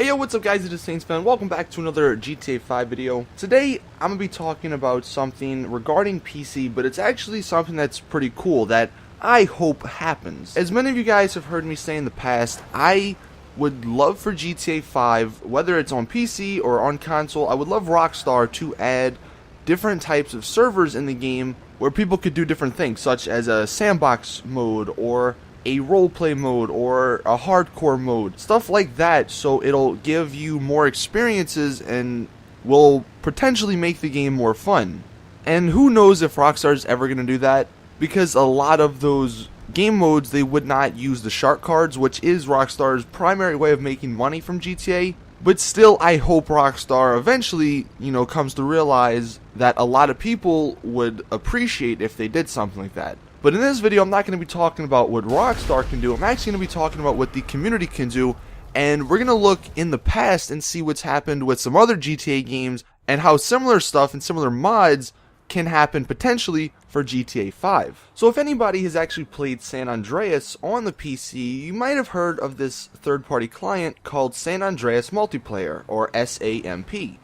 Hey yo, what's up guys, it is Saints fan. Welcome back to another GTA 5 video. Today, I'm going to be talking about something regarding PC, but it's actually something that's pretty cool that I hope happens. As many of you guys have heard me say in the past, I would love for GTA 5, whether it's on PC or on console, I would love Rockstar to add different types of servers in the game where people could do different things, such as a Sandbox mode or a roleplay mode or a hardcore mode, stuff like that, so it'll give you more experiences and will potentially make the game more fun. And who knows if Rockstar's ever going to do that, because a lot of those game modes, they would not use the shark cards, which is Rockstar's primary way of making money from GTA. But still, I hope Rockstar eventually, comes to realize that a lot of people would appreciate if they did something like that. But in this video, I'm not going to be talking about what Rockstar can do. I'm actually going to be talking about what the community can do. And we're going to look in the past and see what's happened with some other GTA games and how similar stuff and similar mods can happen potentially for GTA 5. So if anybody has actually played San Andreas on the PC, you might have heard of this third-party client called San Andreas Multiplayer, or SAMP.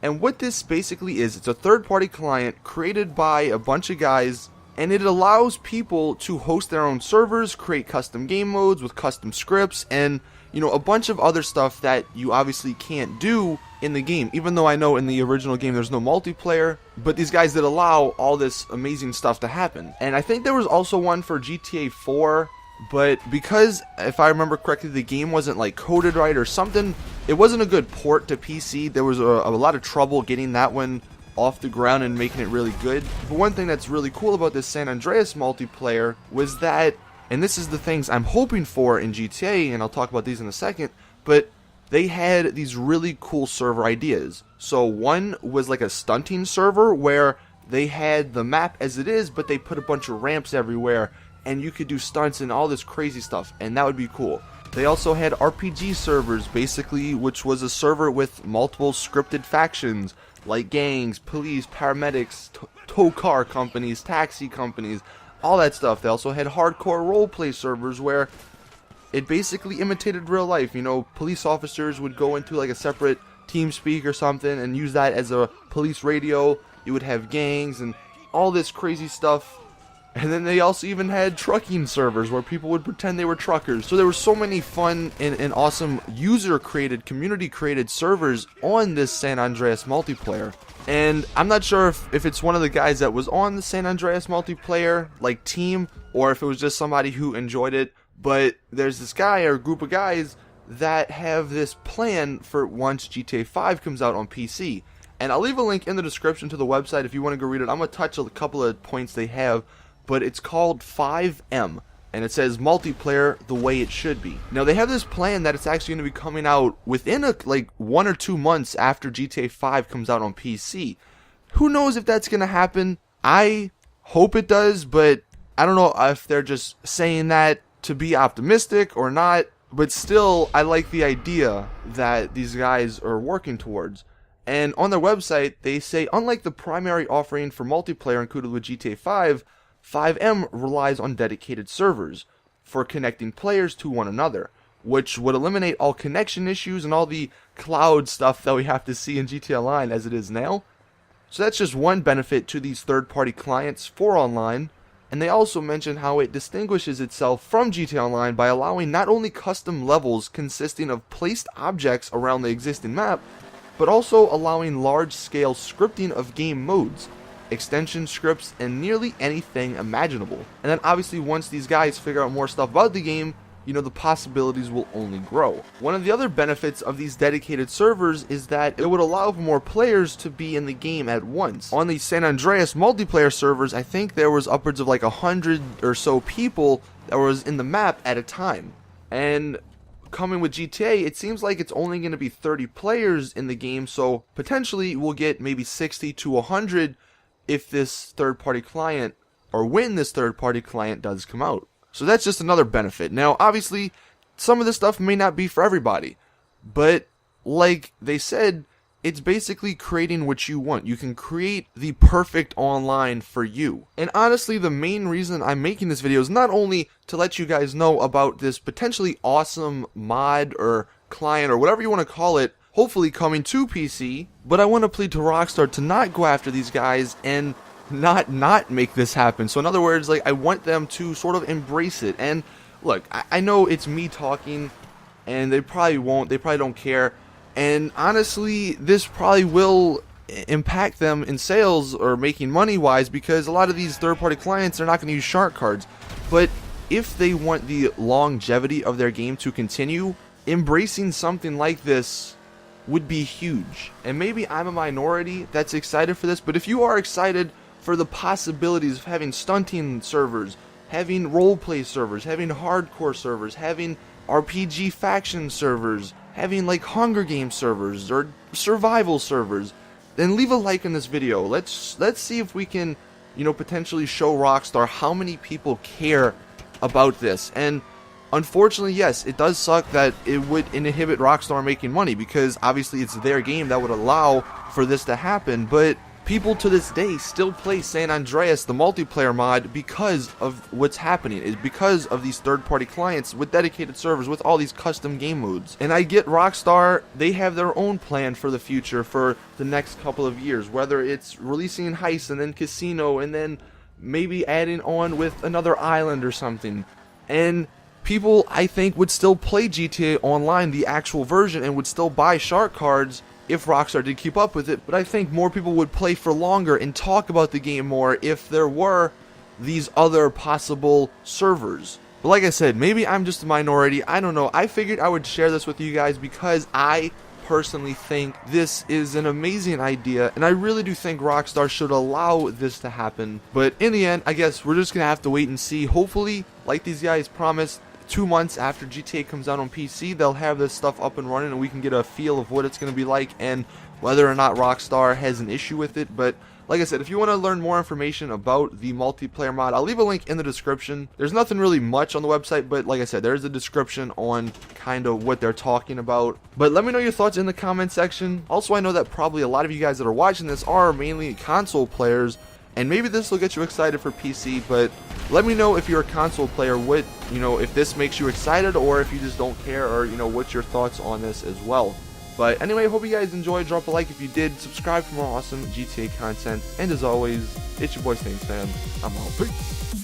And what this basically is, it's a third-party client created by a bunch of guys, and it allows people to host their own servers, create custom game modes with custom scripts, and a bunch of other stuff that you obviously can't do in the game. Even though I know in the original game there's no multiplayer, but these guys did allow all this amazing stuff to happen. And I think there was also one for GTA 4, but because, if I remember correctly, the game wasn't like coded right or something, it wasn't a good port to PC. There was a lot of trouble getting that one off the ground and making it really good. But one thing that's really cool about this San Andreas multiplayer was that, and this is the things I'm hoping for in GTA, and I'll talk about these in a second, but they had these really cool server ideas. So one was like a stunting server where they had the map as it is, but they put a bunch of ramps everywhere and you could do stunts and all this crazy stuff, and that would be cool. They also had RPG servers, basically, which was a server with multiple scripted factions like gangs, police, paramedics, tow car companies, taxi companies, all that stuff. They also had hardcore roleplay servers where it basically imitated real life. Police officers would go into like a separate TeamSpeak or something and use that as a police radio. You would have gangs and all this crazy stuff. And then they also even had trucking servers where people would pretend they were truckers. So there were so many fun and awesome user-created, community-created servers on this San Andreas multiplayer. And I'm not sure if it's one of the guys that was on the San Andreas multiplayer, like team, or if it was just somebody who enjoyed it. But there's this guy or group of guys that have this plan for once GTA 5 comes out on PC. And I'll leave a link in the description to the website if you want to go read it. I'm going to touch a couple of points they have. But it's called 5M, and it says multiplayer the way it should be. Now they have this plan that it's actually going to be coming out within like 1 or 2 months after GTA 5 comes out on PC. Who knows if that's going to happen? I hope it does, but I don't know if they're just saying that to be optimistic or not. But still, I like the idea that these guys are working towards. And on their website, they say, unlike the primary offering for multiplayer included with GTA 5, 5M relies on dedicated servers for connecting players to one another, which would eliminate all connection issues and all the cloud stuff that we have to see in GTA Online as it is now. So that's just one benefit to these third-party clients for online. And they also mention how it distinguishes itself from GTA Online by allowing not only custom levels consisting of placed objects around the existing map, but also allowing large-scale scripting of game modes, extension scripts, and nearly anything imaginable. And then obviously once these guys figure out more stuff about the game, the possibilities will only grow. One of the other benefits of these dedicated servers is that it would allow for more players to be in the game at once. On the San Andreas multiplayer servers, I think there was upwards of like 100 or so people that was in the map at a time. And coming with GTA, it seems like it's only going to be 30 players in the game, so potentially we'll get maybe 60 to 100 if this third-party client, or when this third-party client does come out. So that's just another benefit. Now, obviously, some of this stuff may not be for everybody, but like they said, it's basically creating what you want. You can create the perfect online for you. And honestly, the main reason I'm making this video is not only to let you guys know about this potentially awesome mod or client or whatever you want to call it, hopefully coming to PC. But I want to plead to Rockstar to not go after these guys and not make this happen. So in other words, like, I want them to sort of embrace it. And look, I know it's me talking, and they probably won't, they probably don't care. And honestly, this probably will impact them in sales or making money wise, because a lot of these third-party clients are not going to use shark cards. But if they want the longevity of their game to continue, embracing something like this would be huge. And maybe I'm a minority that's excited for this, but if you are excited for the possibilities of having stunting servers, having roleplay servers, having hardcore servers, having RPG faction servers, having like Hunger Games servers or survival servers, then leave a like in this video. Let's see if we can, you know, potentially show Rockstar how many people care about this. And unfortunately, yes, it does suck that it would inhibit Rockstar making money, because obviously it's their game that would allow for this to happen. But people to this day still play San Andreas, the multiplayer mod, because of what's happening. It's because of these third-party clients with dedicated servers, with all these custom game modes. And I get Rockstar, they have their own plan for the future, for the next couple of years, whether it's releasing Heist and then Casino and then maybe adding on with another island or something. And people, I think, would still play GTA Online, the actual version, and would still buy shark cards if Rockstar did keep up with it. But I think more people would play for longer and talk about the game more if there were these other possible servers. But like I said, maybe I'm just a minority, I don't know. I figured I would share this with you guys because I personally think this is an amazing idea, and I really do think Rockstar should allow this to happen. But in the end, I guess we're just gonna have to wait and see. Hopefully, like these guys promised, 2 months after GTA comes out on PC, they'll have this stuff up and running, and we can get a feel of what it's going to be like and whether or not Rockstar has an issue with it. But like I said, if you want to learn more information about the multiplayer mod, I'll leave a link in the description. There's nothing really much on the website, but like I said, there's a description on kind of what they're talking about. But let me know your thoughts in the comment section. Also, I know that probably a lot of you guys that are watching this are mainly console players, and maybe this will get you excited for PC, but let me know if you're a console player, what, you know, if this makes you excited, or if you just don't care, or, you know, what's your thoughts on this as well. But anyway, I hope you guys enjoyed. Drop a like if you did. Subscribe for more awesome GTA content. And as always, it's your boy Sandbox. I'm out. Peace.